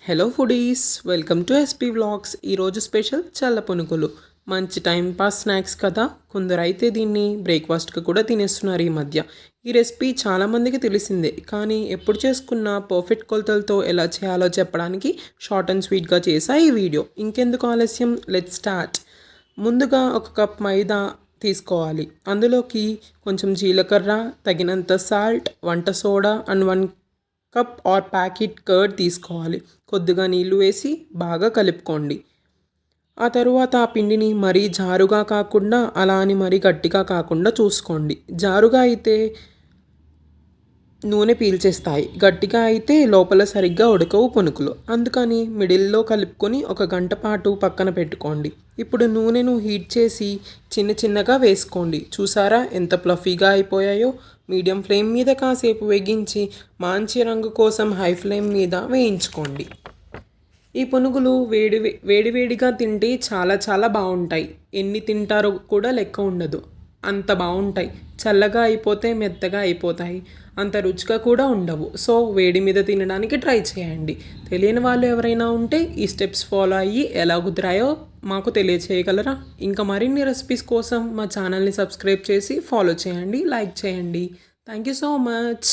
Hello foodies, welcome to SP vlogs. ఈరోజు special చల్ల పునుగులు. మంచి టైం పాస్ స్నాక్స్ కదా. కొందరైతే దీన్ని బ్రేక్ఫాస్ట్కి కూడా తినేస్తున్నారు ఈ మధ్య. ఈ రెసిపీ చాలామందికి తెలిసిందే, కానీ ఎప్పుడు చేసుకున్న పర్ఫెక్ట్ కొలతలతో ఎలా చేయాలో చెప్పడానికి షార్ట్ అండ్ స్వీట్గా చేసా ఈ వీడియో. ఇంకెందుకు ఆలస్యం, లెట్స్ స్టార్ట్. ముందుగా ఒక కప్ మైదా తీసుకోవాలి. అందులోకి కొంచెం జీలకర్ర, తగినంత సాల్ట్, వంట soda and 1 cup are packet curd తీసుకోవాలి. కొద్దిగా నీళ్లు వేసి బాగా కలుపుకోండి. ఆ తరువాత ఆ పిండిని మరీ జారుగా కాకుండా అలా అని మరీ గట్టిగా కాకుండా చూసుకోండి. జారుగా అయితే నూనె పీల్చేస్తాయి, గట్టిగా అయితే లోపల సరిగ్గా ఉడకవు పునుకులు. అందుకని మిడిల్లో కలుపుకొని 1 గంట పాటు పక్కన పెట్టుకోండి. ఇప్పుడు నూనెను హీట్ చేసి చిన్న చిన్నగా వేసుకోండి. చూసారా ఎంత ఫ్లఫీగా అయిపోయాయో. మీడియం ఫ్లేమ్ మీద కాసేపు వేగించి మంచి రంగు కోసం హై ఫ్లేమ్ మీద వేయించుకోండి. ఈ పునుగులు వేడివేడిగా తింటే చాలా చాలా బాగుంటాయి. ఎన్ని తింటారో కూడా లెక్క ఉండదు, అంత బాగుంటాయి. చల్లగా అయిపోతే మెత్తగా అయిపోతాయి, అంత రుచిగా కూడా ఉండవు. సో వేడి మీద తినడానికి ట్రై చేయండి. తెలియని వాళ్ళు ఎవరైనా ఉంటే ఈ స్టెప్స్ ఫాలో అయ్యి ఎలా కుదిరాయో మాకు తెలియచేయగలరా? ఇంకా మరిన్ని రెసిపీస్ కోసం మా ఛానల్ని సబ్స్క్రైబ్ చేసి ఫాలో చేయండి, లైక్ చేయండి. Thank you so much.